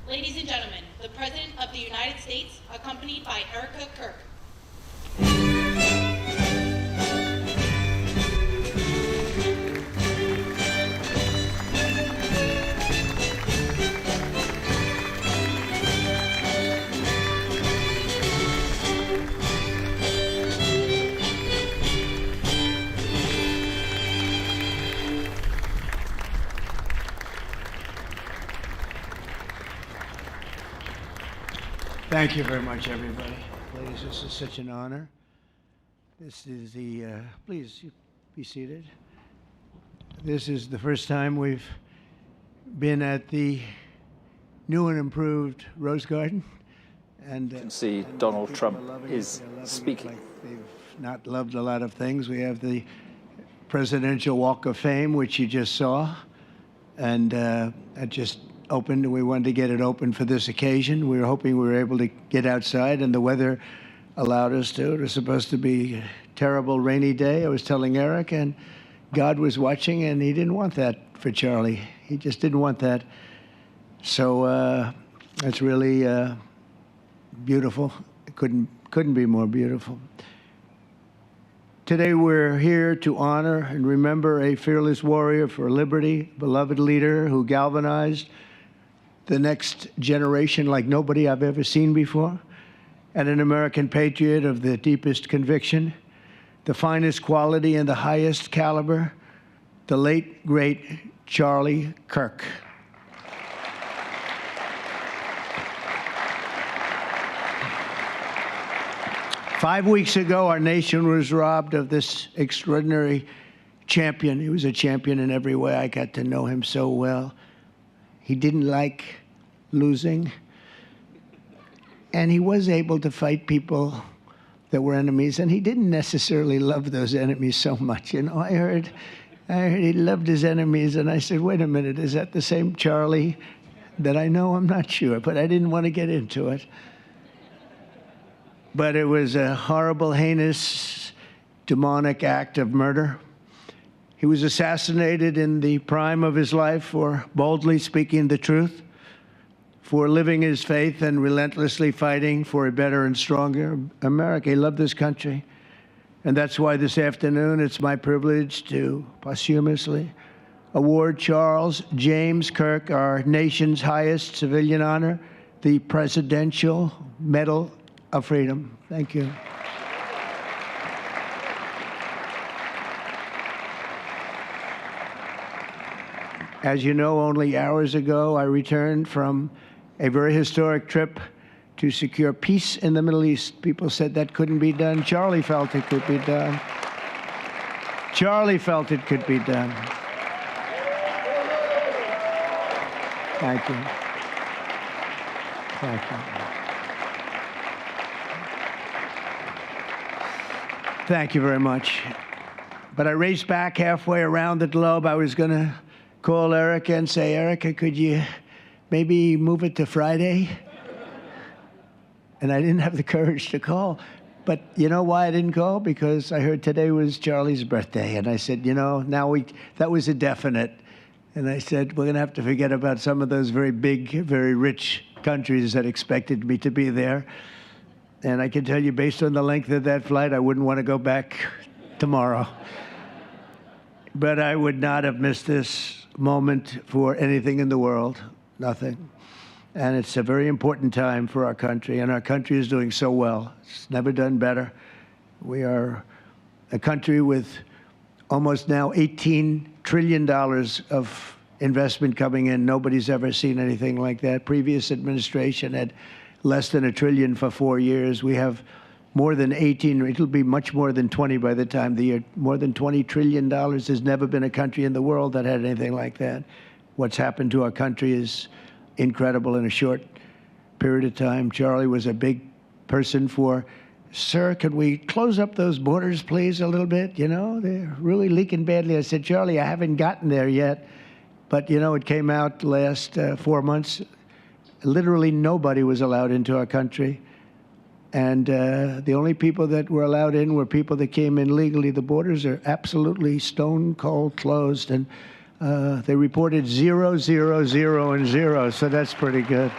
Ladies and gentlemen, the President of the United States, accompanied by Charlie Kirk. Thank you very much, everybody. Ladies, this is such an honor. This is the, please be seated. This is the first time we've been at the new and improved Rose Garden. And you can see Donald Trump is speaking. Like they've not loved a lot of things. We have the Presidential Walk of Fame, which you just saw. And it just opened, and we wanted to get it open for this occasion. We were hoping we were able to get outside, and the weather allowed us to. It was supposed to be a terrible rainy day. I was telling Eric, and God was watching, and he didn't want that for Charlie. He just didn't want that. So it's really beautiful. It couldn't be more beautiful. Today we're here to honor and remember a fearless warrior for liberty, beloved leader who galvanized the next generation like nobody I've ever seen before, and an American patriot of the deepest conviction, the finest quality and the highest caliber, the late, great Charlie Kirk. Five weeks ago, our nation was robbed of this extraordinary champion. He was a champion in every way. I got to know him so well. He didn't like losing, and he was able to fight people that were enemies, and he didn't necessarily love those enemies so much. You know, I heard he loved his enemies, and I said, wait a minute, is that the same Charlie that I know? I'm not sure, but I didn't want to get into it. But it was a horrible, heinous, demonic act of murder. He was assassinated in the prime of his life for boldly speaking the truth, for living his faith and relentlessly fighting for a better and stronger America. He loved this country. And that's why this afternoon it's my privilege to posthumously award Charles James Kirk, our nation's highest civilian honor, the Presidential Medal of Freedom. Thank you. As you know, only hours ago, I returned from a very historic trip to secure peace in the Middle East. People said that couldn't be done. Charlie felt it could be done. Charlie felt it could be done. Thank you. Thank you. Thank you very much. But I raced back halfway around the globe. I was going to call Erica and say, Erica, could you maybe move it to Friday? And I didn't have the courage to call. But you know why I didn't call? Because I heard today was Charlie's birthday. And I said, you know, that was a definite. And I said, we're going to have to forget about some of those very big, very rich countries that expected me to be there. And I can tell you, based on the length of that flight, I wouldn't want to go back tomorrow. But I would not have missed this moment for anything in the world, nothing. And it's a very important time for our country, and our country is doing so well. It's never done better. We are a country with almost now $18 trillion of investment coming in. Nobody's ever seen anything like that. Previous administration had less than $1 trillion for 4 years. We have more than 18, it'll be much more than 20 by the time the year, more than $20 trillion. There's never been a country in the world that had anything like that. What's happened to our country is incredible in a short period of time. Charlie was a big person for, sir, could we close up those borders, please, a little bit? You know, they're really leaking badly. I said, Charlie, I haven't gotten there yet. But, you know, it came out last 4 months. Literally nobody was allowed into our country. And the only people that were allowed in were people that came in legally. The borders are absolutely stone cold closed, and they reported 0, 0, 0, and 0, so that's pretty good.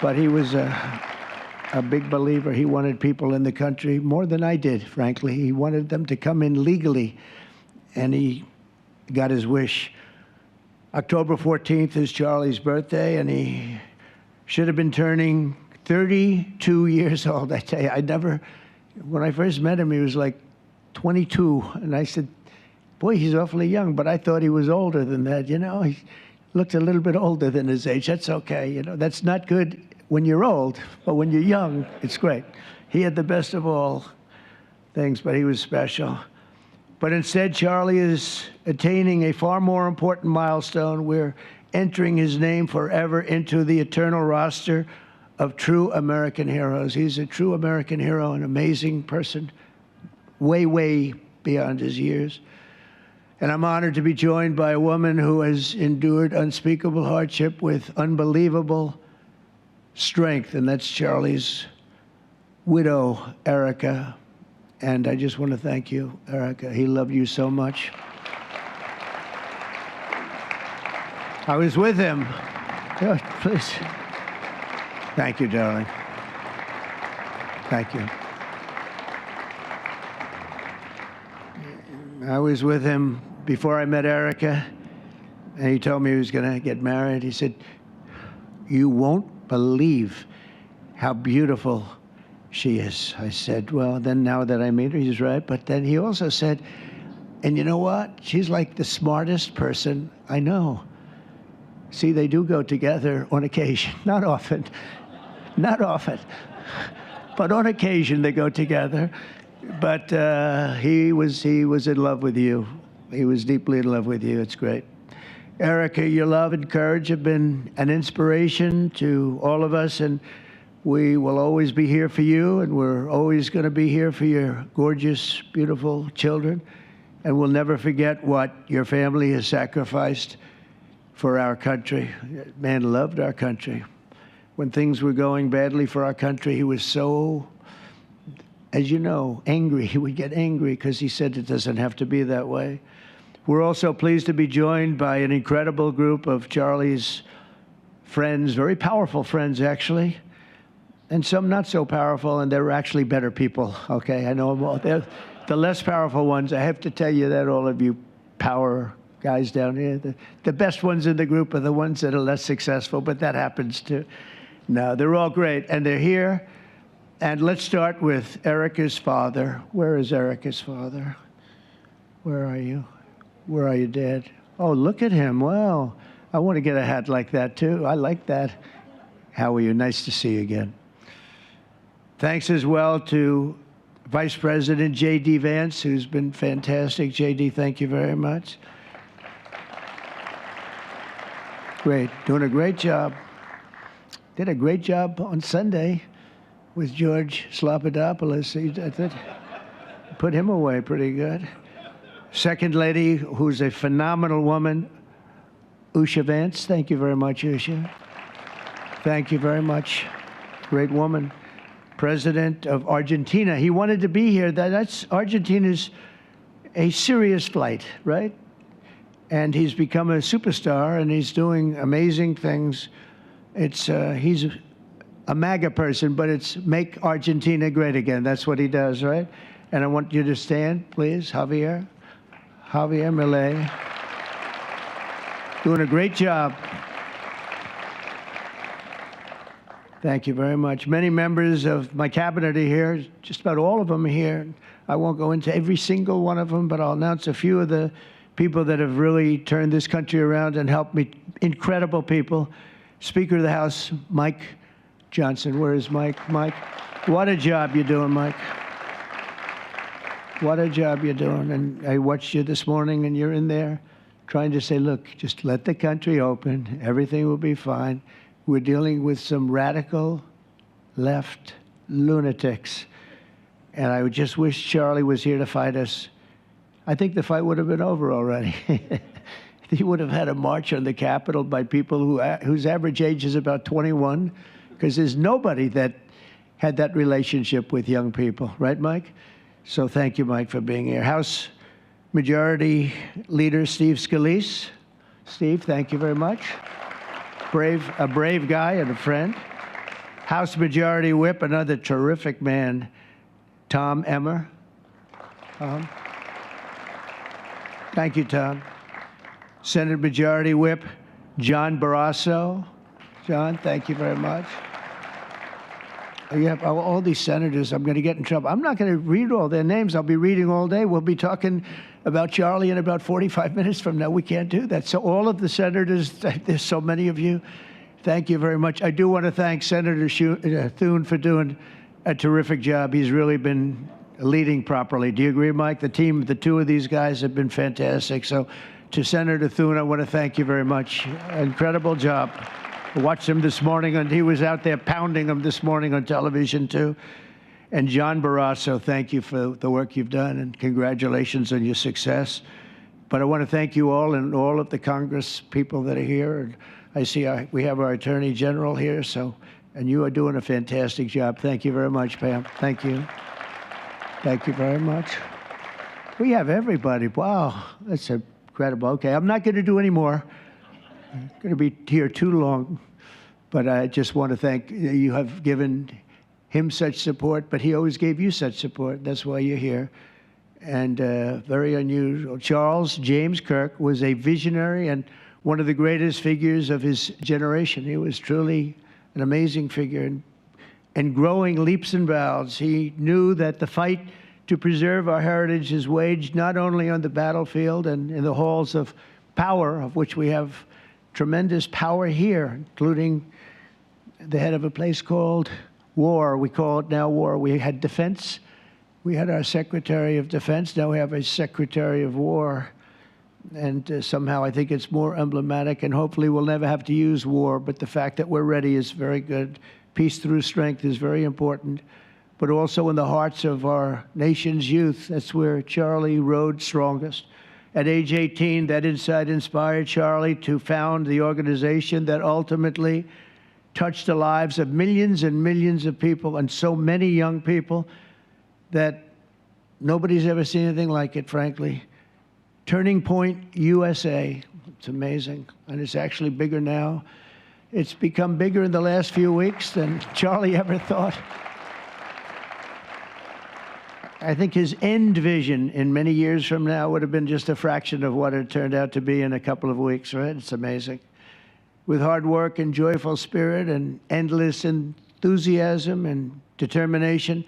But he was a big believer. He wanted people in the country more than I did, frankly. He wanted them to come in legally, and he got his wish. October 14th is Charlie's birthday, and he should have been turning 32 years old. I tell you, when I first met him, he was like 22. And I said, boy, he's awfully young. But I thought he was older than that. You know, he looked a little bit older than his age. That's okay. You know, that's not good when you're old. But when you're young, it's great. He had the best of all things, but he was special. But instead, Charlie is attaining a far more important milestone. We're entering his name forever into the eternal roster of true American heroes. He's a true American hero, an amazing person, way, way beyond his years. And I'm honored to be joined by a woman who has endured unspeakable hardship with unbelievable strength, and that's Charlie's widow, Erica. And I just want to thank you, Erica. He loved you so much. I was with him. Oh, please. Thank you, darling. Thank you. I was with him before I met Erica, and he told me he was going to get married. He said, "You won't believe how beautiful she is." I said, well, then now that I meet her, he's right. But then he also said, and you know what? She's like the smartest person I know. See, they do go together on occasion. Not often. Not often. But on occasion they go together. But he was in love with you. He was deeply in love with you. It's great. Erica, your love and courage have been an inspiration to all of us, and we will always be here for you, and we're always going to be here for your gorgeous, beautiful children. And we'll never forget what your family has sacrificed for our country. Man loved our country. When things were going badly for our country, he was so, as you know, angry. He would get angry because he said it doesn't have to be that way. We're also pleased to be joined by an incredible group of Charlie's friends, very powerful friends, actually, and some not so powerful, and they're actually better people, okay? I know them all. They're the less powerful ones. I have to tell you that, all of you power guys down here. The best ones in the group are the ones that are less successful, but that happens too. No, they're all great, and they're here. And let's start with Erica's father. Where is Erica's father? Where are you? Where are you, Dad? Oh, look at him. Wow. I want to get a hat like that, too. I like that. How are you? Nice to see you again. Thanks as well to Vice President J.D. Vance, who's been fantastic. J.D., thank you very much. Great. Doing a great job. Did a great job on Sunday with George Slopadopoulos. Put him away pretty good. Second lady, who's a phenomenal woman, Usha Vance. Thank you very much, Usha. Thank you very much. Great woman. President of Argentina. He wanted to be here. That's Argentina's a serious flight, right? And he's become a superstar, and he's doing amazing things. He's a MAGA person, but it's make Argentina great again. That's what he does, right? And I want you to stand, please, Javier Milei. Doing a great job. Thank you very much. Many members of my cabinet are here, just about all of them are here. I won't go into every single one of them, but I'll announce a few of the people that have really turned this country around and helped me. Incredible people. Speaker of the House, Mike Johnson. Where is Mike? Mike, what a job you're doing, Mike. What a job you're doing. And I watched you this morning, and you're in there trying to say, look, just let the country open. Everything will be fine. We're dealing with some radical left lunatics. And I just wish Charlie was here to fight us. I think the fight would have been over already. He would have had a march on the Capitol by people whose average age is about 21, because there's nobody that had that relationship with young people. Right, Mike? So thank you, Mike, for being here. House Majority Leader Steve Scalise. Steve, thank you very much. A brave guy and a friend. House Majority Whip, another terrific man, Tom Emmer. Thank you, Tom. Senate Majority Whip, John Barrasso. John, thank you very much. You have all these senators. I'm going to get in trouble. I'm not going to read all their names. I'll be reading all day. We'll be talking about Charlie in about 45 minutes from now. We can't do that. So all of the senators, there's so many of you, thank you very much. I do want to thank Senator Thune for doing a terrific job. He's really been leading properly. Do you agree, Mike? The team, the two of these guys have been fantastic. So to Senator Thune, I want to thank you very much. Incredible job. I watched him this morning, and he was out there pounding them this morning on television, too. And John Barrasso, thank you for the work you've done, and congratulations on your success. But I want to thank you all and all of the Congress people that are here. And I see we have our Attorney General here, and you are doing a fantastic job. Thank you very much, Pam. Thank you. Thank you very much. We have everybody. Wow, that's incredible. Okay, I'm not going to do any more. I'm going to be here too long, but I just want to thank you. Have given him such support, but he always gave you such support. That's why you're here. And very unusual. Charles James Kirk was a visionary and one of the greatest figures of his generation. He was truly an amazing figure and growing leaps and bounds. He knew that the fight to preserve our heritage is waged not only on the battlefield and in the halls of power, of which we have tremendous power here, including the head of a place called war. We call it now war. We had defense. We had our Secretary of Defense. Now we have a Secretary of War. And somehow I think it's more emblematic, and hopefully we'll never have to use war. But the fact that we're ready is very good. Peace through strength is very important. But also in the hearts of our nation's youth, that's where Charlie rode strongest. At age 18, that insight inspired Charlie to found the organization that ultimately touched the lives of millions and millions of people, and so many young people that nobody's ever seen anything like it, frankly. Turning Point USA. It's amazing, and it's actually bigger now. It's become bigger in the last few weeks than Charlie ever thought. I think his end vision in many years from now would have been just a fraction of what it turned out to be in a couple of weeks, right? It's amazing. With hard work and joyful spirit and endless enthusiasm and determination.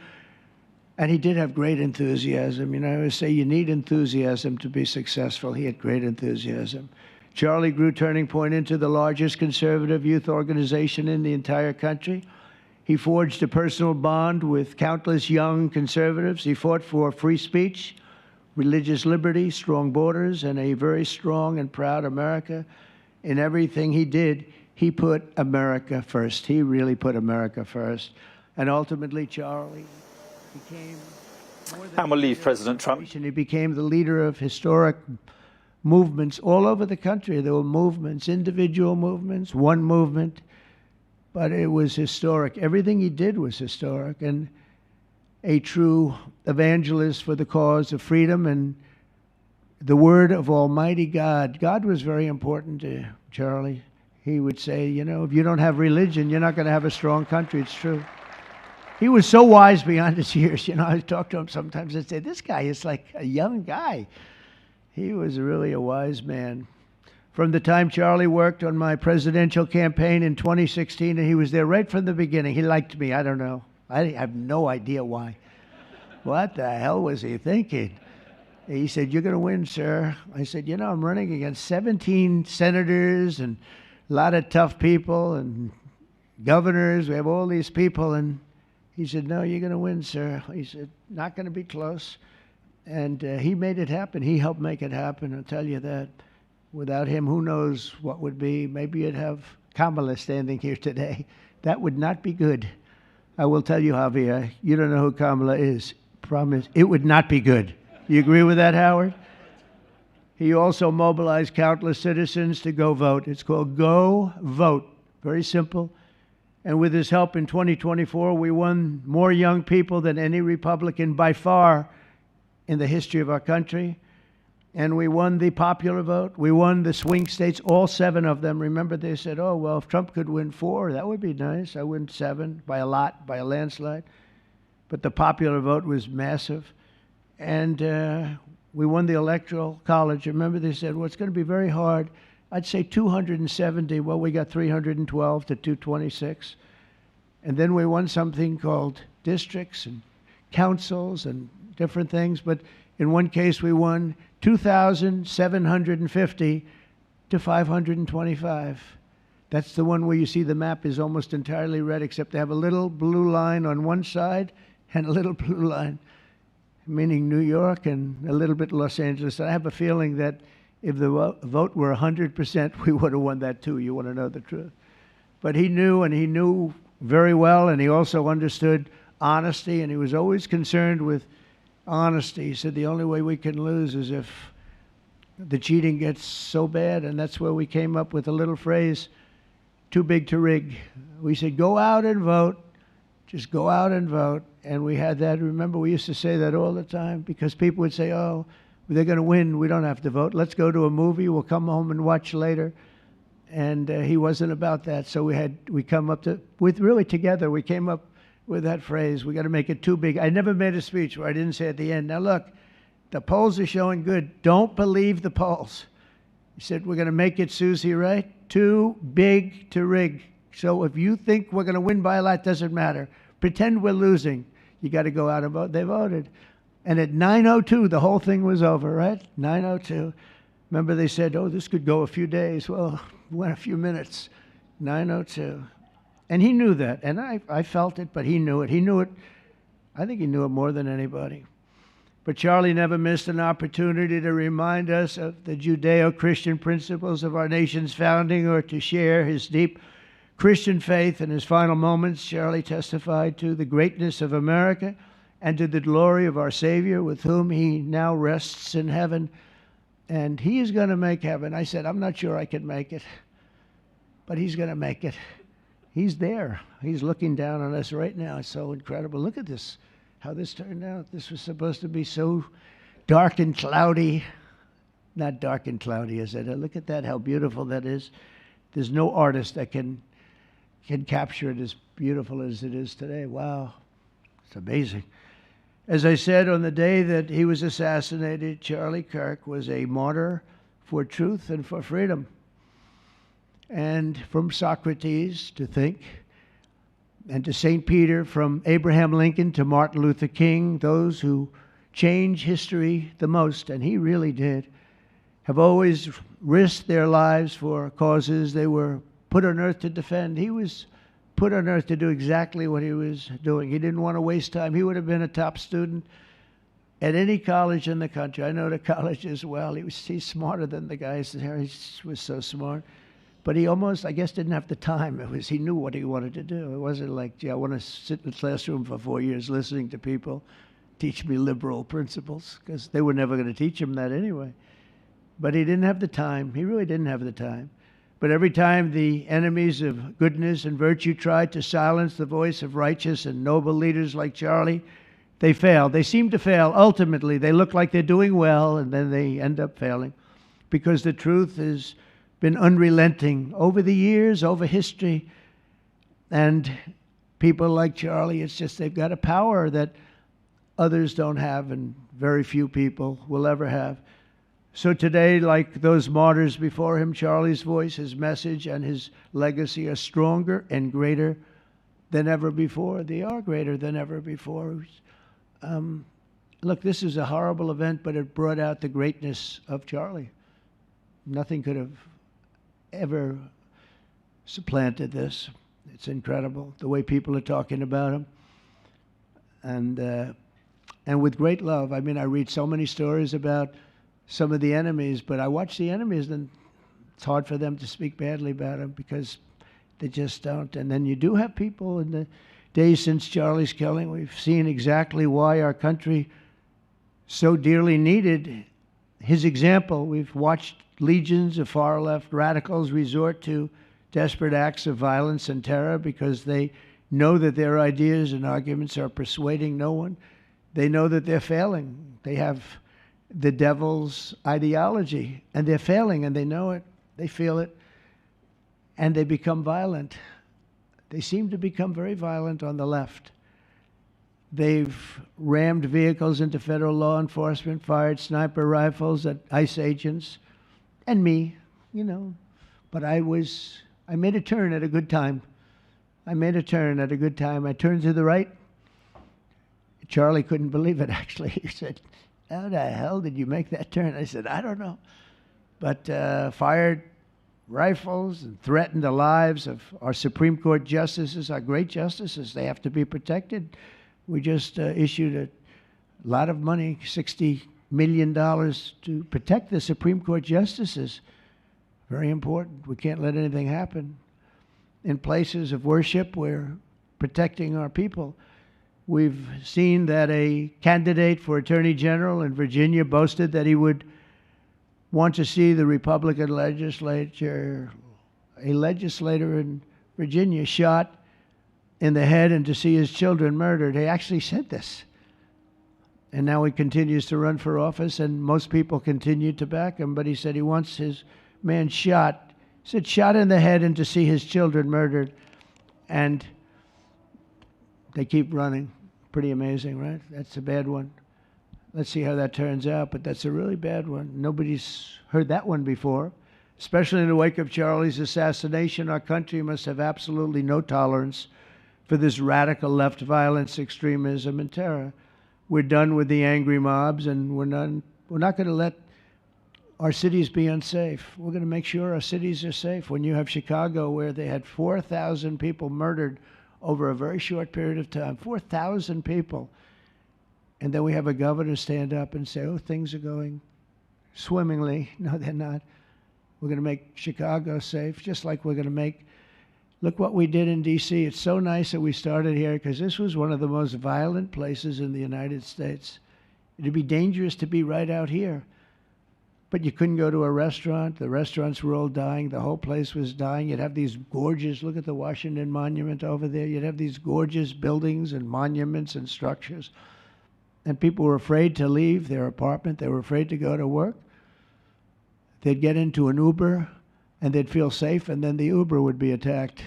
And he did have great enthusiasm. You know, I always say you need enthusiasm to be successful. He had great enthusiasm. Charlie grew Turning Point into the largest conservative youth organization in the entire country. He forged a personal bond with countless young conservatives. He fought for free speech, religious liberty, strong borders, and a very strong and proud America. In everything he did, he put America first. He really put America first. And ultimately, Charlie became more than And we'll leave President Trump. He became the leader of historic movements all over the country. There were movements, individual movements, one movement. But it was historic. Everything he did was historic, and a true evangelist for the cause of freedom and the word of Almighty God. God was very important to Charlie. He would say, you know, if you don't have religion, you're not going to have a strong country. It's true. He was so wise beyond his years. You know, I talk to him sometimes and say, this guy is like a young guy. He was really a wise man. From the time Charlie worked on my presidential campaign in 2016, and he was there right from the beginning. He liked me. I don't know. I have no idea why. What the hell was he thinking? He said, you're going to win, sir. I said, you know, I'm running against 17 senators and a lot of tough people and governors. We have all these people. And he said, no, you're going to win, sir. He said, not going to be close. And he made it happen. He helped make it happen. I'll tell you that. Without him, who knows what would be. Maybe you'd have Kamala standing here today. That would not be good. I will tell you, Javier, you don't know who Kamala is. Promise. It would not be good. You agree with that, Howard? He also mobilized countless citizens to go vote. It's called Go Vote. Very simple. And with his help in 2024, we won more young people than any Republican by far in the history of our country. And we won the popular vote. We won the swing states, all 7 of them. Remember, they said, oh, well, if Trump could win 4, that would be nice. I win 7 by a lot, by a landslide. But the popular vote was massive. And we won the Electoral College. Remember, they said, well, it's going to be very hard. I'd say 270. Well, we got 312 to 226. And then we won something called districts and councils and different things. But in one case, we won 2,750 to 525. That's the one where you see the map is almost entirely red, except they have a little blue line on one side and a little blue line, meaning New York and a little bit Los Angeles. I have a feeling that if the vote were 100%, we would have won that too. You want to know the truth. But he knew, and he knew very well, and he also understood honesty, and he was always concerned with honesty. He said the only way we can lose is if the cheating gets so bad, and that's where we came up with a little phrase, too big to rig. We said, go out and vote. Just go out and vote. And we had that. Remember, we used to say that all the time because people would say, oh, they're going to win. We don't have to vote. Let's go to a movie. We'll come home and watch later. And he wasn't about that. So we come up to, really together, we came up with that phrase, we got to make it too big. I never made a speech where I didn't say at the end, now look, the polls are showing good. Don't believe the polls. He said, we're going to make it, Susie, right? Too big to rig. So if you think we're going to win by a lot, doesn't matter. Pretend we're losing. You got to go out and vote. They voted. And at 9:02, the whole thing was over, right? 9:02. Remember they said, oh, this could go a few days. Well, it went a few minutes. 9:02. And he knew that, and I felt it, but he knew it. He knew it. I think he knew it more than anybody. But Charlie never missed an opportunity to remind us of the Judeo-Christian principles of our nation's founding or to share his deep Christian faith. In his final moments, Charlie testified to the greatness of America and to the glory of our Savior, with whom he now rests in heaven. And he is going to make heaven. I said, I'm not sure I can make it, but he's going to make it. He's there. He's looking down on us right now. It's so incredible. Look at this, how this turned out. This was supposed to be so dark and cloudy. Not dark and cloudy, is it? Look at that, how beautiful that is. There's no artist that can capture it as beautiful as it is today. Wow, it's amazing. As I said, on the day that he was assassinated, Charlie Kirk was a martyr for truth and for freedom. And from Socrates to think, and to St. Peter, from Abraham Lincoln to Martin Luther King, those who change history the most, and he really did, have always risked their lives for causes they were put on earth to defend. He was put on earth to do exactly what he was doing. He didn't want to waste time. He would have been a top student at any college in the country. I know the college as well. He's smarter than the guys there. He was so smart. But he almost, I guess, didn't have the time. He knew what he wanted to do. It wasn't like, gee, I want to sit in the classroom for 4 years listening to people teach me liberal principles, because they were never going to teach him that anyway. But he didn't have the time. He really didn't have the time. But every time the enemies of goodness and virtue tried to silence the voice of righteous and noble leaders like Charlie, they failed. They seem to fail. Ultimately, they look like they're doing well, and then they end up failing, because the truth has been unrelenting over the years, over history. And people like Charlie, it's just they've got a power that others don't have, and very few people will ever have. So today, like those martyrs before him, Charlie's voice, his message, and his legacy are stronger and greater than ever before. They are greater than ever before. Look, this is a horrible event, but it brought out the greatness of Charlie. Nothing could have ever supplanted this. It's incredible the way people are talking about him, and with great love. I mean, I read so many stories about some of the enemies, but I watch the enemies, and it's hard for them to speak badly about him because they just don't. And then you do have people in the days since Charlie's killing. We've seen exactly why our country so dearly needed his example. We've watched legions of far-left radicals resort to desperate acts of violence and terror because they know that their ideas and arguments are persuading no one. They know that they're failing. They have the devil's ideology, and they're failing, and they know it. They feel it, and they become violent. They seem to become very violent on the left. They've rammed vehicles into federal law enforcement, fired sniper rifles at ICE agents, and me, you know. But I made a turn at a good time. I turned to the right. Charlie couldn't believe it, actually. He said, "How the hell did you make that turn?" I said, "I don't know." But fired rifles and threatened the lives of our Supreme Court justices, our great justices. They have to be protected. We just issued a lot of money, $60 million, to protect the Supreme Court justices. Very important. We can't let anything happen. In places of worship, we're protecting our people. We've seen that a candidate for Attorney General in Virginia boasted that he would want to see the Republican legislature, a legislator in Virginia, shot in the head and to see his children murdered. He actually said this. And now he continues to run for office, and most people continue to back him, but he said he wants his man shot. He said shot in the head and to see his children murdered. And they keep running. Pretty amazing, right? That's a bad one. Let's see how that turns out, but that's a really bad one. Nobody's heard that one before. Especially in the wake of Charlie's assassination, our country must have absolutely no tolerance for this radical left violence, extremism, and terror. We're done with the angry mobs, and we're not going to let our cities be unsafe. We're going to make sure our cities are safe. When you have Chicago, where they had 4,000 people murdered over a very short period of time, 4,000 people, and then we have a governor stand up and say, "Oh, things are going swimmingly." No, they're not. We're going to make Chicago safe, just like we're going to make. Look what we did in D.C. It's so nice that we started here, because this was one of the most violent places in the United States. It'd be dangerous to be right out here. But you couldn't go to a restaurant. The restaurants were all dying. The whole place was dying. You'd have these gorgeous, look at the Washington Monument over there. You'd have these gorgeous buildings and monuments and structures. And people were afraid to leave their apartment. They were afraid to go to work. They'd get into an Uber, and they'd feel safe, and then the Uber would be attacked.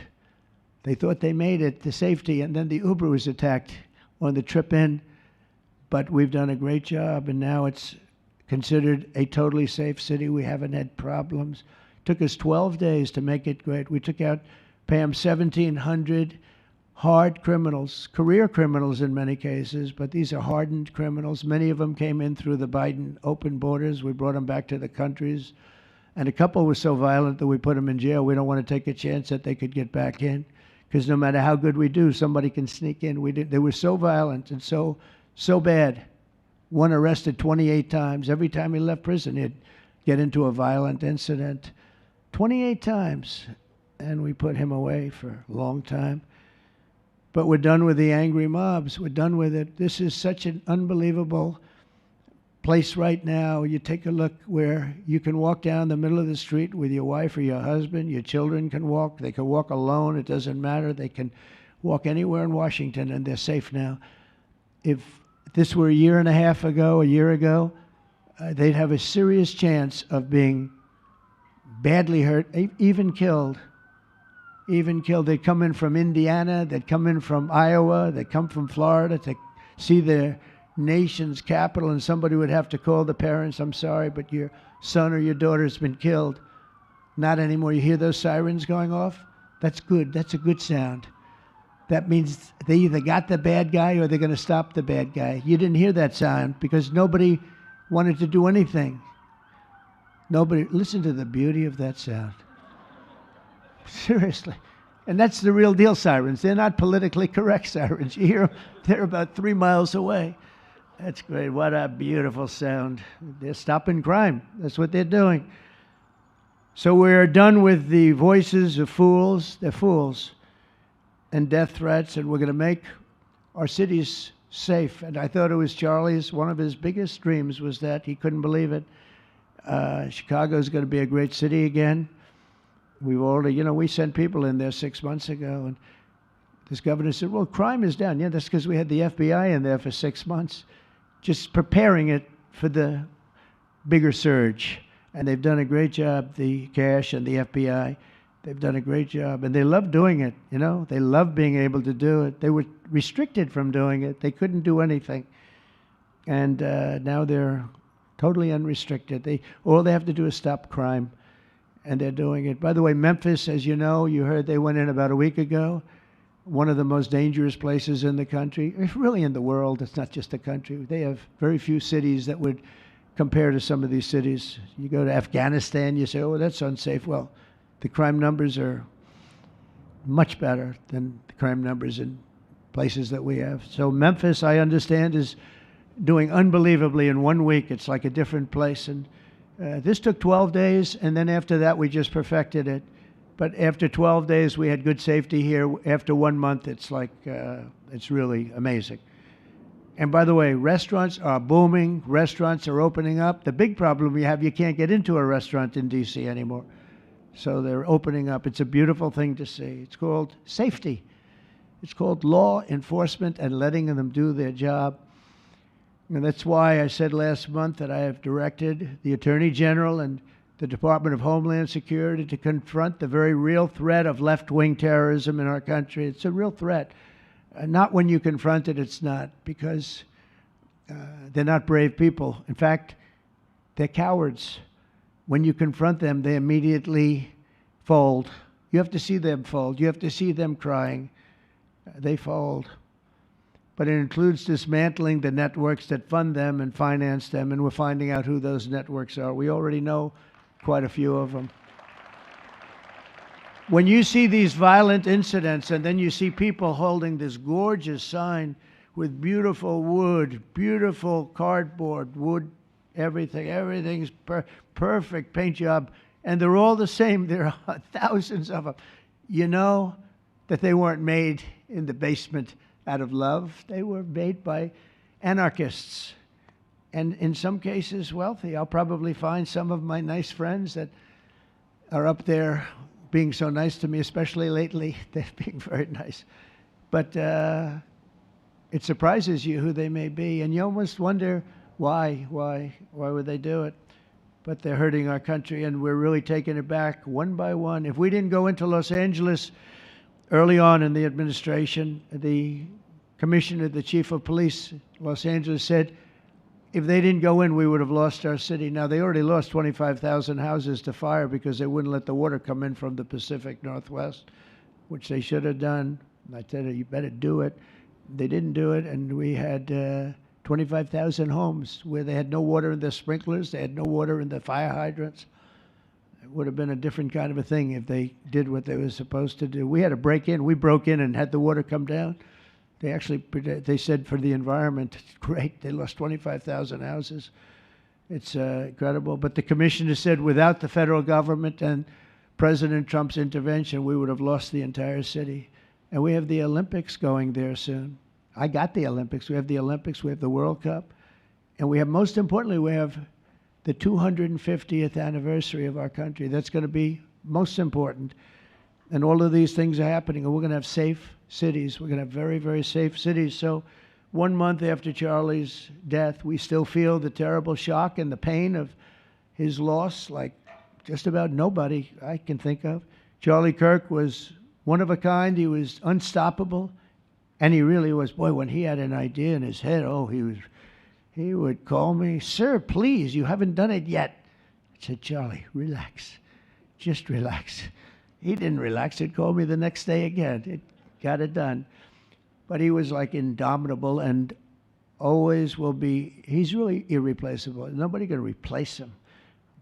They thought they made it to safety, and then the Uber was attacked on the trip in. But we've done a great job, and now it's considered a totally safe city. We haven't had problems. It took us 12 days to make it great. We took out, Pam, 1,700 hard criminals, career criminals in many cases, but these are hardened criminals. Many of them came in through the Biden open borders. We brought them back to the countries. And a couple were so violent that we put them in jail. We don't want to take a chance that they could get back in, because no matter how good we do, somebody can sneak in. They were so violent and so bad. One arrested 28 times. Every time he left prison, he'd get into a violent incident. 28 times. And we put him away for a long time. But we're done with the angry mobs. We're done with it. This is such an unbelievable place right now. You take a look where you can walk down the middle of the street with your wife or your husband. Your children can walk. They can walk alone. It doesn't matter. They can walk anywhere in Washington, and they're safe now. If this were a year ago, they'd have a serious chance of being badly hurt, even killed. They'd come in from Indiana. They'd come in from Iowa. They'd come from Florida to see their nation's capital, and somebody would have to call the parents, "I'm sorry, but your son or your daughter's been killed." Not anymore. You hear those sirens going off? That's good. That's a good sound. That means they either got the bad guy or they're going to stop the bad guy. You didn't hear that sound because nobody wanted to do anything. Nobody. Listen to the beauty of that sound. Seriously. And that's the real deal sirens. They're not politically correct sirens. You hear them, they're about 3 miles away. That's great. What a beautiful sound. They're stopping crime. That's what they're doing. So we're done with the voices of fools. They're fools. And death threats. And we're going to make our cities safe. And I thought it was Charlie's, one of his biggest dreams was that he couldn't believe it. Chicago is going to be a great city again. We've already, we sent people in there 6 months ago, and this governor said, well, crime is down. Yeah, that's because we had the FBI in there for 6 months, just preparing it for the bigger surge. And they've done a great job, the cash and the FBI. They've done a great job, and they love doing it, They love being able to do it. They were restricted from doing it. They couldn't do anything. And now they're totally unrestricted. All they have to do is stop crime, and they're doing it. By the way, Memphis, as you know, you heard they went in about a week ago, one of the most dangerous places in the country, really in the world. It's not just the country. They have very few cities that would compare to some of these cities. You go to Afghanistan, you say, oh, that's unsafe. Well, the crime numbers are much better than the crime numbers in places that we have. So Memphis, I understand, is doing unbelievably in 1 week. It's like a different place. And this took 12 days, and then after that, we just perfected it. But after 12 days, we had good safety here. After 1 month, it's like, it's really amazing. And by the way, restaurants are booming. Restaurants are opening up. The big problem we have, you can't get into a restaurant in D.C. anymore. So they're opening up. It's a beautiful thing to see. It's called safety. It's called law enforcement and letting them do their job. And that's why I said last month that I have directed the Attorney General and the Department of Homeland Security to confront the very real threat of left-wing terrorism in our country. It's a real threat. Not when you confront it, it's not, because they're not brave people. In fact, they're cowards. When you confront them, they immediately fold. You have to see them fold. You have to see them crying. They fold. But it includes dismantling the networks that fund them and finance them, and we're finding out who those networks are. We already know quite a few of them. When you see these violent incidents, and then you see people holding this gorgeous sign with beautiful wood, beautiful cardboard, wood, everything's perfect paint job, and they're all the same. There are thousands of them. You know that they weren't made in the basement out of love. They were made by anarchists, and in some cases wealthy. I'll probably find some of my nice friends that are up there being so nice to me, especially lately. They're being very nice. But it surprises you who they may be, and you almost wonder why would they do it? But they're hurting our country, and we're really taking it back one by one. If we didn't go into Los Angeles early on in the administration, the commissioner, the chief of police, Los Angeles, said if they didn't go in, we would have lost our city. Now, they already lost 25,000 houses to fire because they wouldn't let the water come in from the Pacific Northwest, which they should have done. I said, you better do it. They didn't do it, and we had 25,000 homes where they had no water in their sprinklers, they had no water in the fire hydrants. It would have been a different kind of a thing if they did what they were supposed to do. We had to break in. We broke in and had the water come down. They said for the environment, great, they lost 25,000 houses. It's incredible. But the commissioner said without the federal government and President Trump's intervention, we would have lost the entire city. And we have the Olympics going there soon. I got the Olympics. We have the Olympics. We have the World Cup. And we have, most importantly, we have the 250th anniversary of our country. That's going to be most important. And all of these things are happening. And we're going to have safe cities. We're going to have very, very safe cities. So 1 month after Charlie's death, we still feel the terrible shock and the pain of his loss, like just about nobody I can think of. Charlie Kirk was one of a kind. He was unstoppable. And he really was. Boy, when he had an idea in his head, he would call me, sir, please, you haven't done it yet. I said, Charlie, relax. Just relax. He didn't relax. He'd call me the next day again. It got it done. But he was like indomitable and always will be. He's really irreplaceable. Nobody going to replace him.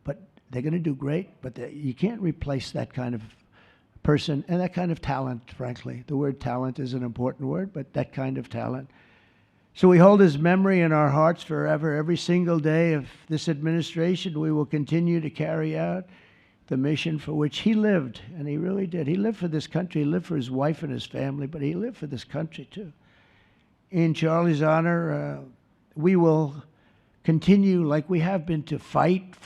But they're going to do great. But you can't replace that kind of person and that kind of talent, frankly. The word talent is an important word, but that kind of talent. So we hold his memory in our hearts forever. Every single day of this administration, we will continue to carry out the mission for which he lived, and he really did. He lived for this country. He lived for his wife and his family, but he lived for this country too. In Charlie's honor, we will continue like we have been to fight,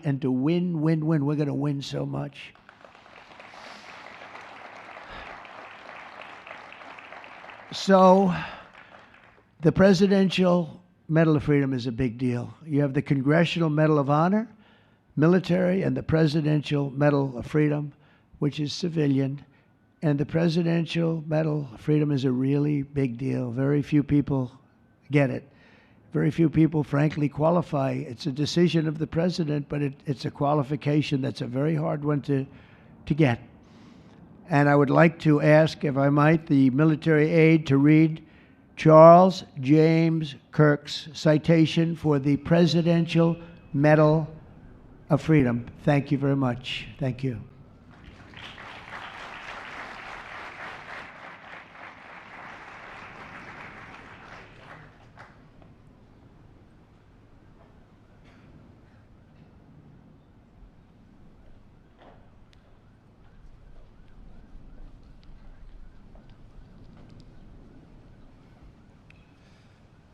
and to win. We're going to win so much. So the Presidential Medal of Freedom is a big deal. You have the Congressional Medal of Honor, military, and the Presidential Medal of Freedom, which is civilian. And the Presidential Medal of Freedom is a really big deal. Very few people get it. Very few people, frankly, qualify. It's a decision of the president, but it's a qualification that's a very hard one to get. And I would like to ask, if I might, the military aide to read Charles James Kirk's citation for the Presidential Medal of Freedom. Thank you very much. Thank you.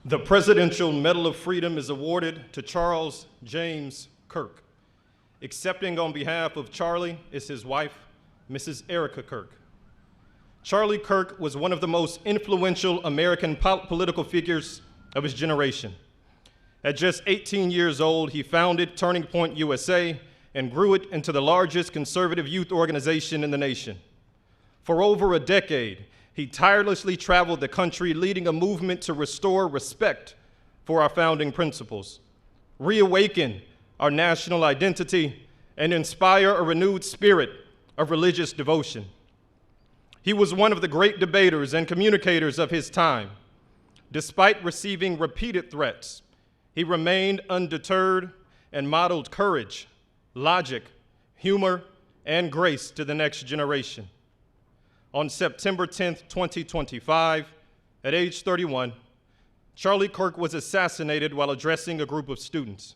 The Presidential Medal of Freedom is awarded to Charles James Kirk. Accepting on behalf of Charlie is his wife, Mrs. Erica Kirk. Charlie Kirk was one of the most influential American political figures of his generation. At just 18 years old, he founded Turning Point USA and grew it into the largest conservative youth organization in the nation. For over a decade, he tirelessly traveled the country, leading a movement to restore respect for our founding principles, reawaken our national identity, and inspire a renewed spirit of religious devotion. He was one of the great debaters and communicators of his time. Despite receiving repeated threats, he remained undeterred and modeled courage, logic, humor, and grace to the next generation. On September 10th, 2025, at age 31, Charlie Kirk was assassinated while addressing a group of students.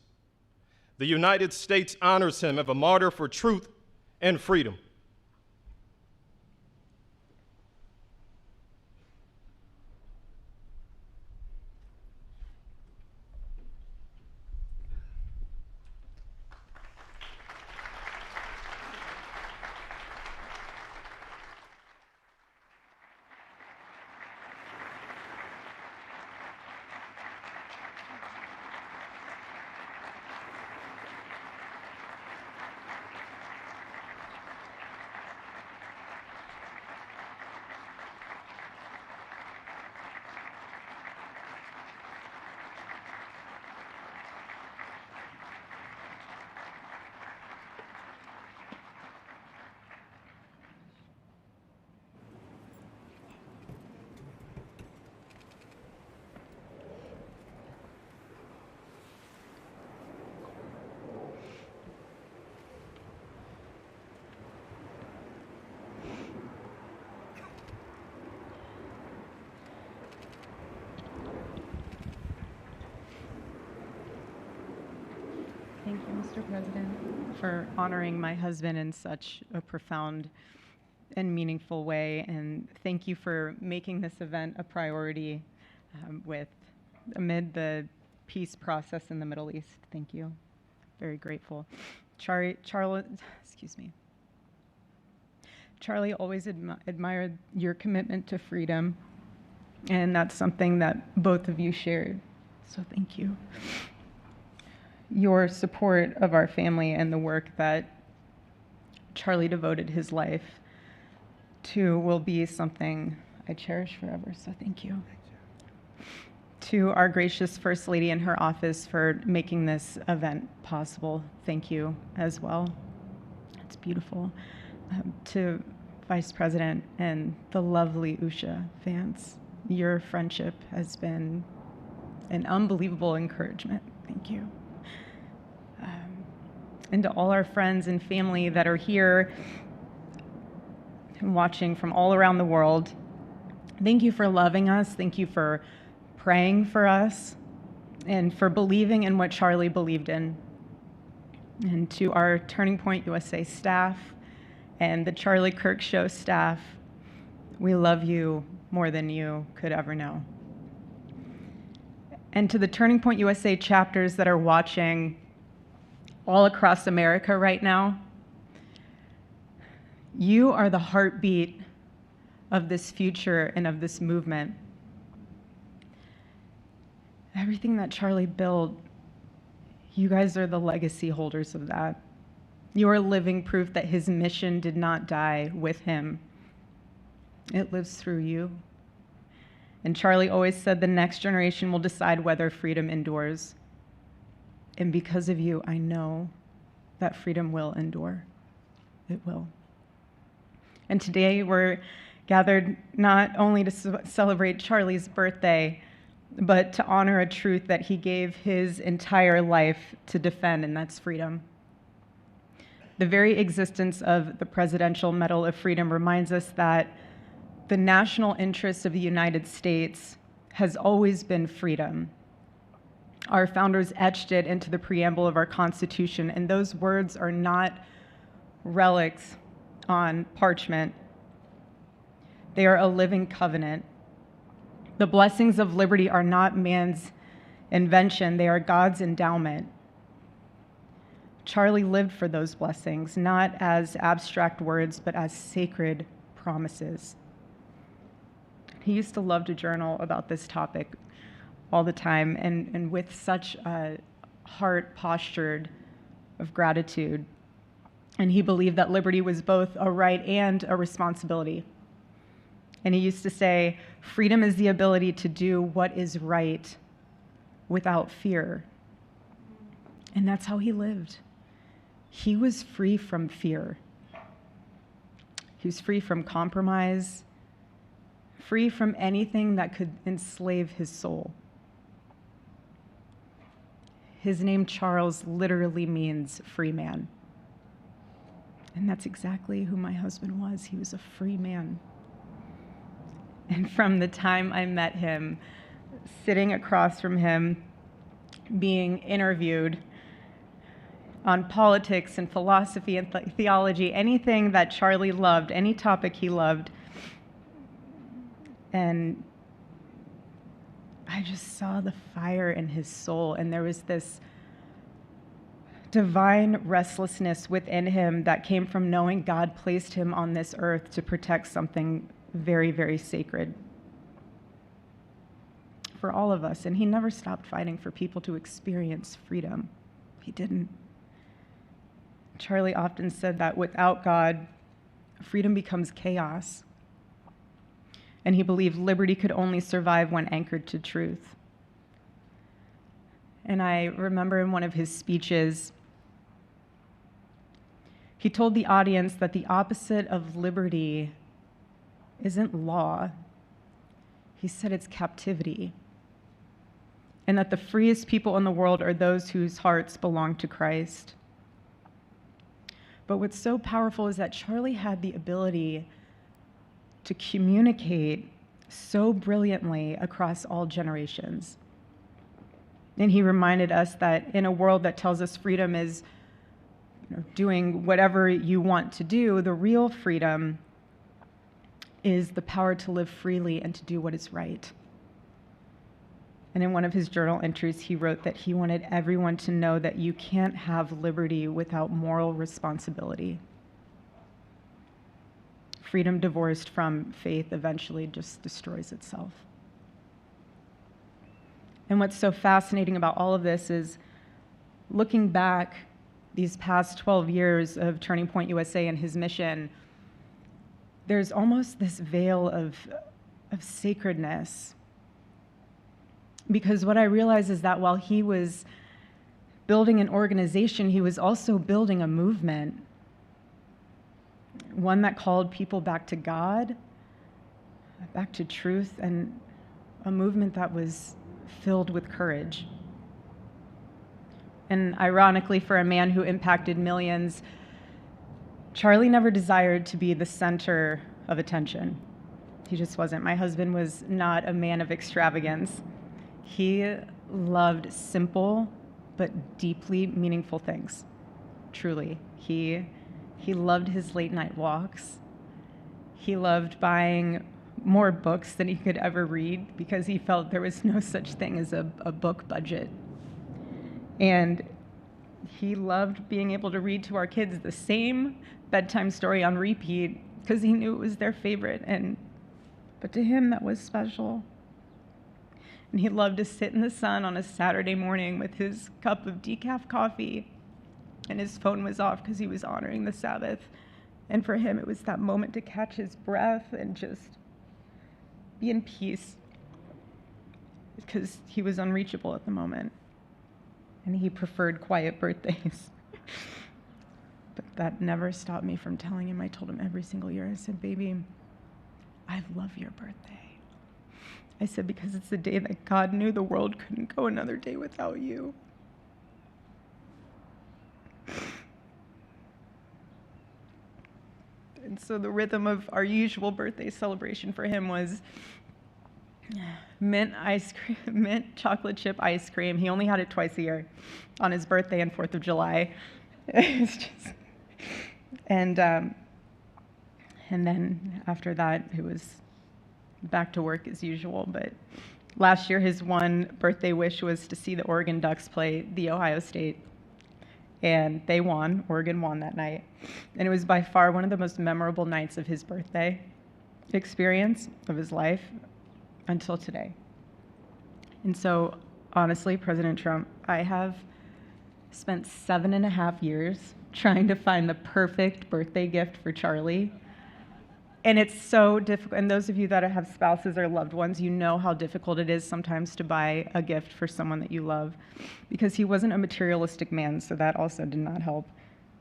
The United States honors him as a martyr for truth and freedom. Thank you, Mr. President, for honoring my husband in such a profound and meaningful way. And thank you for making this event a priority amid the peace process in the Middle East. Thank you. Very grateful. Charlie always admired your commitment to freedom, and that's something that both of you shared. So thank you. Your support of our family and the work that Charlie devoted his life to will be something I cherish forever, so thank you. To our gracious First Lady in her office for making this event possible, thank you as well. It's beautiful. To Vice President and the lovely Usha fans, your friendship has been an unbelievable encouragement. Thank you. And to all our friends and family that are here and watching from all around the world, thank you for loving us. Thank you for praying for us and for believing in what Charlie believed in. And to our Turning Point USA staff and the Charlie Kirk Show staff, we love you more than you could ever know. And to the Turning Point USA chapters that are watching all across America right now, you are the heartbeat of this future and of this movement. Everything that Charlie built, you guys are the legacy holders of that. You are living proof that his mission did not die with him. It lives through you. And Charlie always said the next generation will decide whether freedom endures. And because of you, I know that freedom will endure. It will. And today we're gathered not only to celebrate Charlie's birthday, but to honor a truth that he gave his entire life to defend, and that's freedom. The very existence of the Presidential Medal of Freedom reminds us that the national interest of the United States has always been freedom. Our founders etched it into the preamble of our Constitution, and those words are not relics on parchment. They are a living covenant. The blessings of liberty are not man's invention, they are God's endowment. Charlie lived for those blessings, not as abstract words, but as sacred promises. He used to love to journal about this topic all the time, and with such a heart postured of gratitude. And he believed that liberty was both a right and a responsibility. And he used to say, freedom is the ability to do what is right without fear. And that's how he lived. He was free from fear. He was free from compromise, free from anything that could enslave his soul. His name, Charles, literally means free man. And that's exactly who my husband was. He was a free man. And from the time I met him, sitting across from him, being interviewed on politics and philosophy and theology, anything that Charlie loved, any topic he loved, and I just saw the fire in his soul, and there was this divine restlessness within him that came from knowing God placed him on this earth to protect something very, very sacred for all of us. And he never stopped fighting for people to experience freedom. He didn't. Charlie often said that without God, freedom becomes chaos. And he believed liberty could only survive when anchored to truth. And I remember in one of his speeches, he told the audience that the opposite of liberty isn't law. He said it's captivity. And that the freest people in the world are those whose hearts belong to Christ. But what's so powerful is that Charlie had the ability to communicate so brilliantly across all generations. And he reminded us that in a world that tells us freedom is doing whatever you want to do, the real freedom is the power to live freely and to do what is right. And in one of his journal entries, he wrote that he wanted everyone to know that you can't have liberty without moral responsibility. Freedom divorced from faith eventually just destroys itself. And what's so fascinating about all of this is looking back these past 12 years of Turning Point USA and his mission, there's almost this veil of sacredness. Because what I realize is that while he was building an organization, he was also building a movement. One that called people back to God, back to truth, and a movement that was filled with courage. And ironically, for a man who impacted millions, Charlie never desired to be the center of attention. He just wasn't. My husband was not a man of extravagance. He loved simple but deeply meaningful things, truly. He loved his late night walks. He loved buying more books than he could ever read because he felt there was no such thing as a book budget. And he loved being able to read to our kids the same bedtime story on repeat because he knew it was their favorite. And but to him that was special. And he loved to sit in the sun on a Saturday morning with his cup of decaf coffee, and his phone was off because he was honoring the Sabbath. And for him, it was that moment to catch his breath and just be in peace, because he was unreachable at the moment. And he preferred quiet birthdays. But that never stopped me from telling him. I told him every single year, I said, baby, I love your birthday. I said, because it's the day that God knew the world couldn't go another day without you. And so the rhythm of our usual birthday celebration for him was mint ice cream, mint chocolate chip ice cream. He only had it twice a year, on his birthday and 4th of July. It's just, and then after that, it was back to work as usual. But last year, his one birthday wish was to see the Oregon Ducks play the Ohio State. And they won. Oregon won that night. And it was by far one of the most memorable nights of his birthday experience of his life until today. And so, honestly, President Trump, I have spent 7.5 years trying to find the perfect birthday gift for Charlie. And it's so difficult. And those of you that have spouses or loved ones, you know how difficult it is sometimes to buy a gift for someone that you love, because he wasn't a materialistic man, so that also did not help.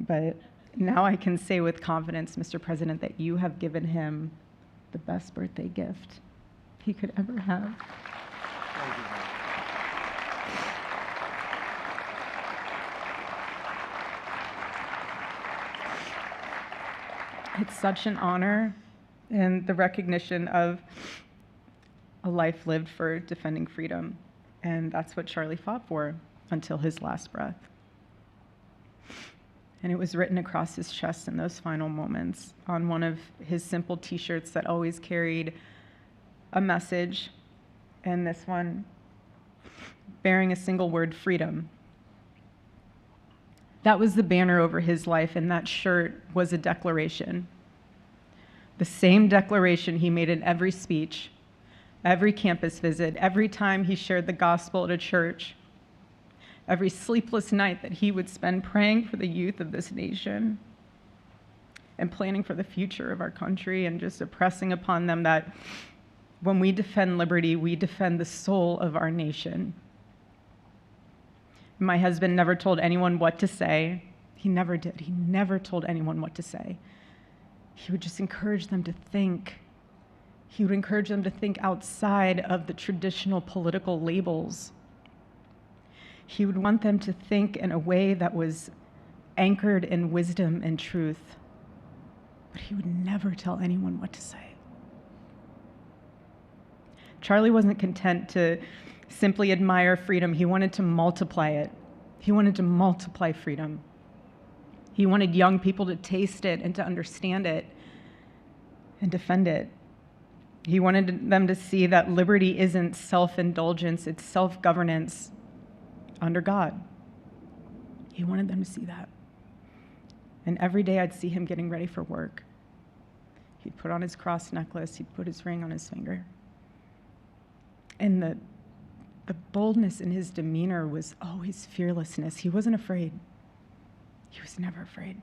But now I can say with confidence, Mr. President, that you have given him the best birthday gift he could ever have. It's such an honor, and the recognition of a life lived for defending freedom. And that's what Charlie fought for until his last breath. And it was written across his chest in those final moments on one of his simple t-shirts that always carried a message, and this one bearing a single word, freedom. That was the banner over his life, and that shirt was a declaration. The same declaration he made in every speech, every campus visit, every time he shared the gospel at a church, every sleepless night that he would spend praying for the youth of this nation and planning for the future of our country, and just impressing upon them that when we defend liberty, we defend the soul of our nation. My husband never told anyone what to say. He never did. He never told anyone what to say. He would just encourage them to think. He would encourage them to think outside of the traditional political labels. He would want them to think in a way that was anchored in wisdom and truth. But he would never tell anyone what to say. Charlie wasn't content to simply admire freedom. He wanted to multiply it. He wanted to multiply freedom. He wanted young people to taste it and to understand it and defend it. He wanted them to see that liberty isn't self-indulgence, it's self-governance under God. He wanted them to see that. And every day I'd see him getting ready for work. He'd put on his cross necklace, he'd put his ring on his finger. And the boldness in his demeanor was always fearlessness. He wasn't afraid. He was never afraid.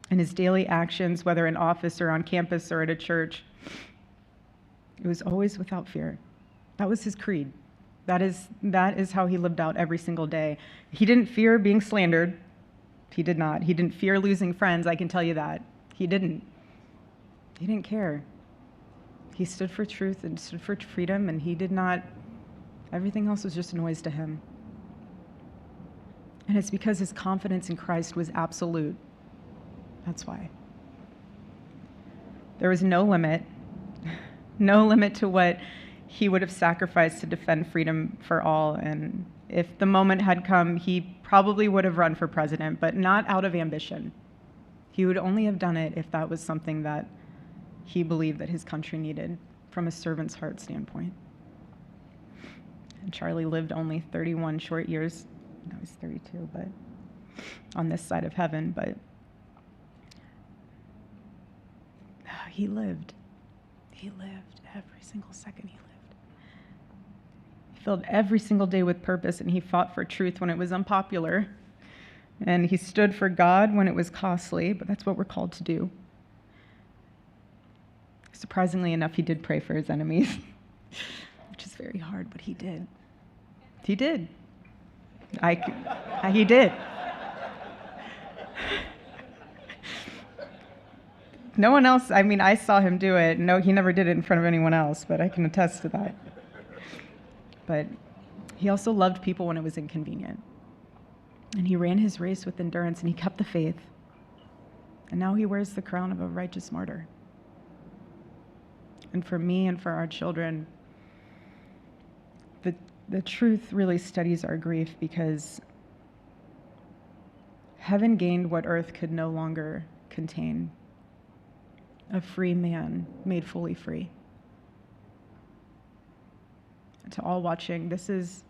And his daily actions, whether in office or on campus or at a church, it was always without fear. That was his creed. That is how he lived out every single day. He didn't fear being slandered. He did not. He didn't fear losing friends, I can tell you that. He didn't. He didn't care. He stood for truth and stood for freedom, and he did not, everything else was just noise to him. And it's because his confidence in Christ was absolute. That's why. There was no limit to what he would have sacrificed to defend freedom for all. And if the moment had come, he probably would have run for president, but not out of ambition. He would only have done it if that was something that he believed that his country needed from a servant's heart standpoint. And Charlie lived only 31 short years. No, he's 32, but on this side of heaven, but he lived. He lived every single second he lived. He filled every single day with purpose, and he fought for truth when it was unpopular. And he stood for God when it was costly, but that's what we're called to do. Surprisingly enough, he did pray for his enemies, which is very hard, but he did. He did. He did. No one else, I saw him do it. No, he never did it in front of anyone else, but I can attest to that. But he also loved people when it was inconvenient. And he ran his race with endurance, and he kept the faith. And now he wears the crown of a righteous martyr. And for me and for our children, the truth really studies our grief, because heaven gained what earth could no longer contain: a free man made fully free. And to all watching, this is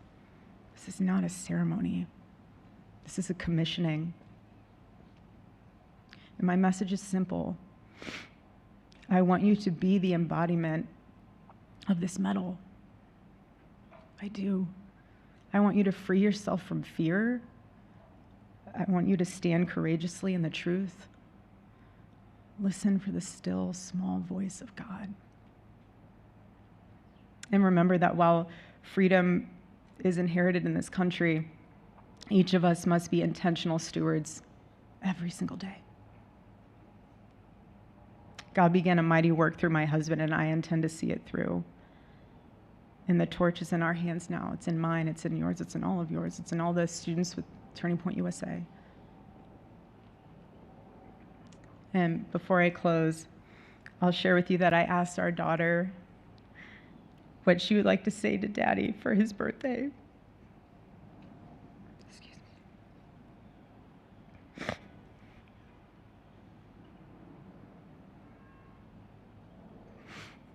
not a ceremony. This is a commissioning. And my message is simple. I want you to be the embodiment of this medal. I do. I want you to free yourself from fear. I want you to stand courageously in the truth. Listen for the still, small voice of God. And remember that while freedom is inherited in this country, each of us must be intentional stewards every single day. God began a mighty work through my husband, and I intend to see it through. And the torch is in our hands now. It's in mine, it's in yours, it's in all of yours, it's in all the students with Turning Point USA. And before I close, I'll share with you that I asked our daughter what she would like to say to Daddy for his birthday. Excuse me.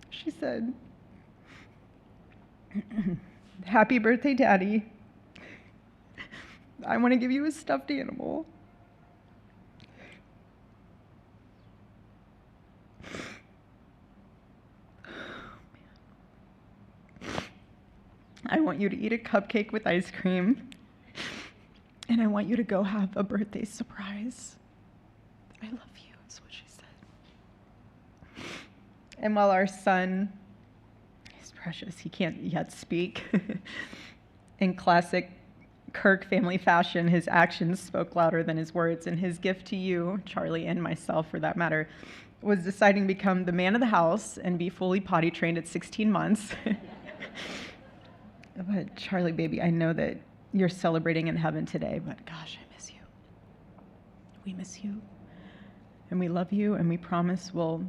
She said, "Happy birthday, Daddy. I want to give you a stuffed animal. I want you to eat a cupcake with ice cream, and I want you to go have a birthday surprise. I love you," is what she said. And while our son is precious, he can't yet speak, in classic Kirk family fashion, his actions spoke louder than his words, and his gift to you, Charlie, and myself for that matter, was deciding to become the man of the house and be fully potty trained at 16 months. But Charlie, baby, I know that you're celebrating in heaven today, but gosh, I miss you. We miss you, and we love you, and we promise we'll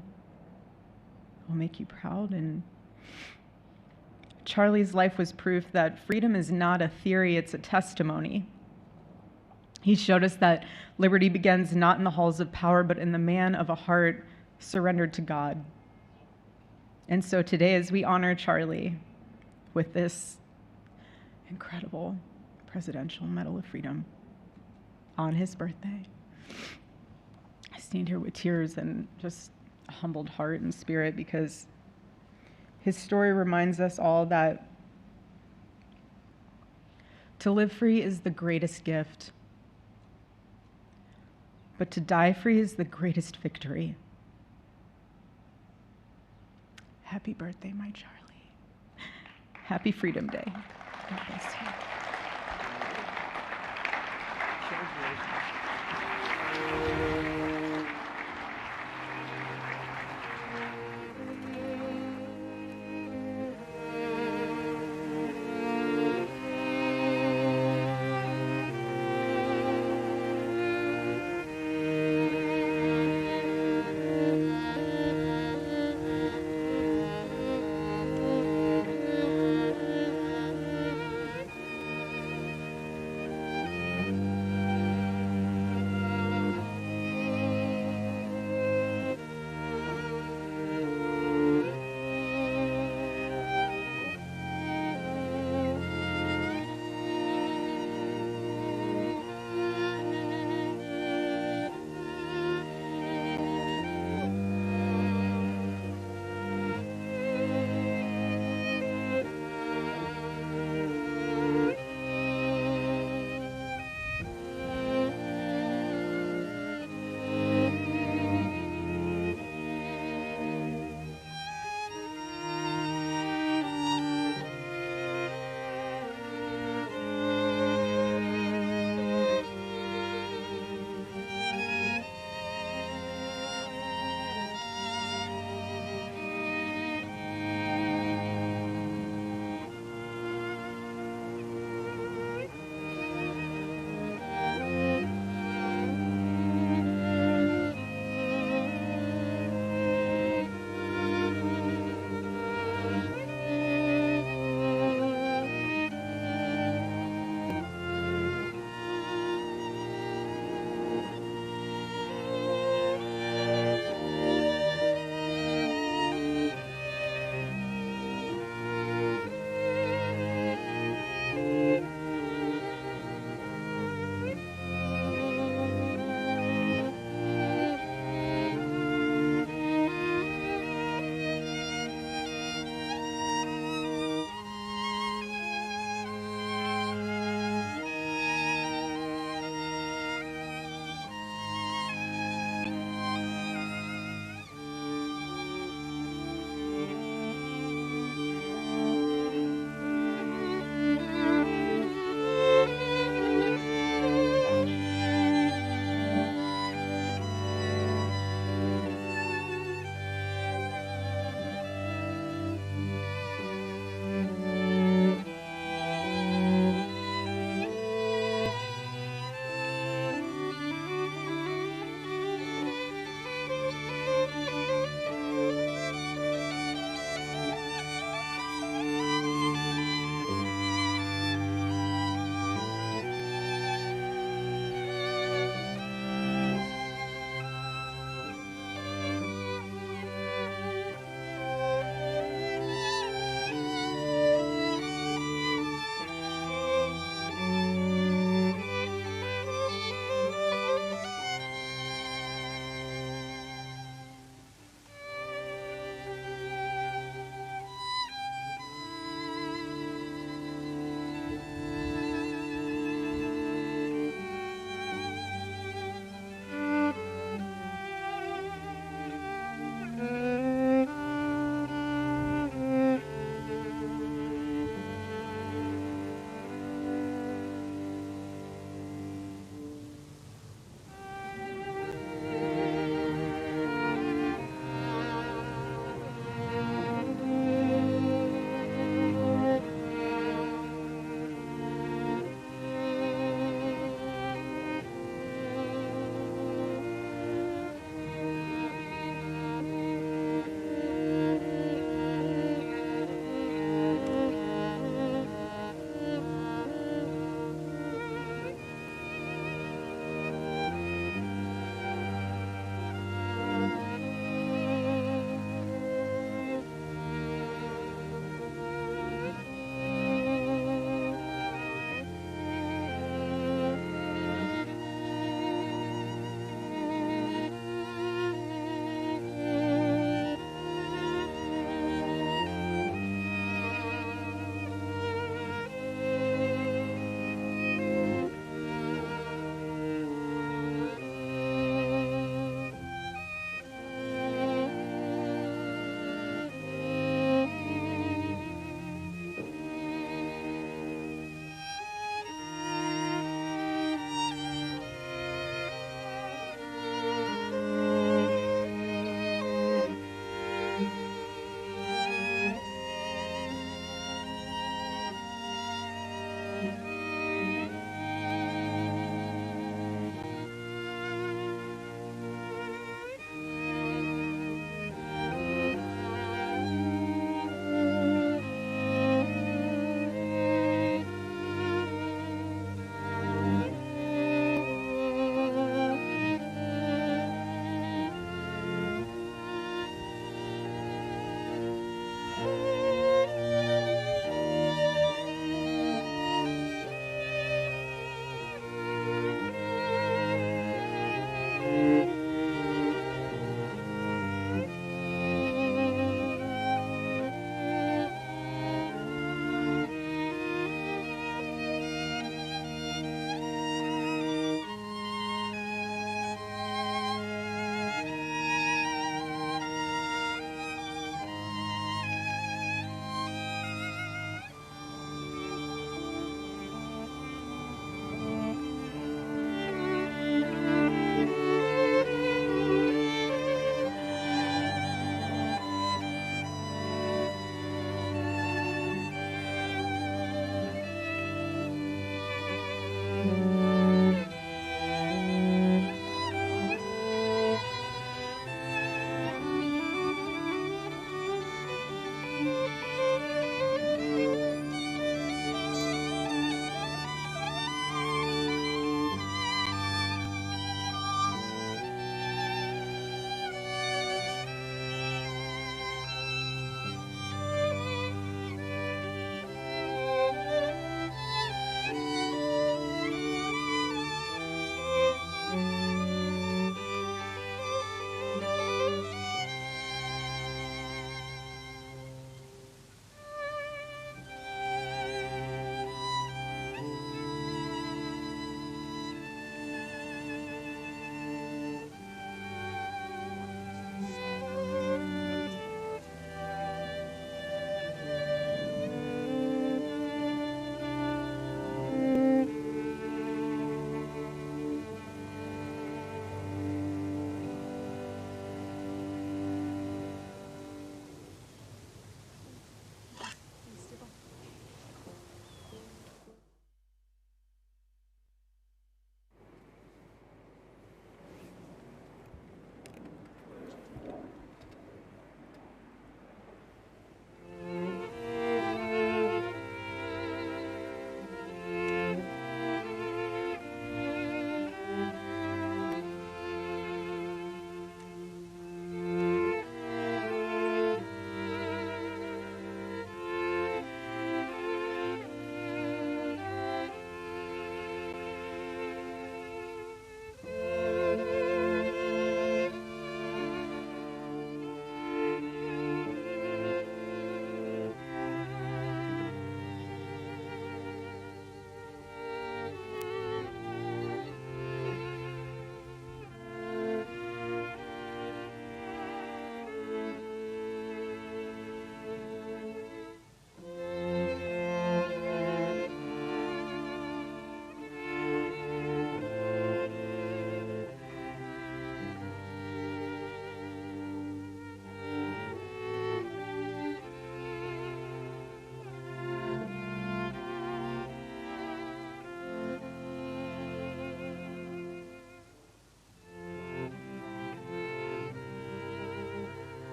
make you proud. And Charlie's life was proof that freedom is not a theory, it's a testimony. He showed us that liberty begins not in the halls of power, but in the man of a heart surrendered to God. And so today, as we honor Charlie with this incredible Presidential Medal of Freedom on his birthday, I stand here with tears and just a humbled heart and spirit, because his story reminds us all that to live free is the greatest gift, but to die free is the greatest victory. Happy birthday, my Charlie. Happy Freedom Day. God bless you.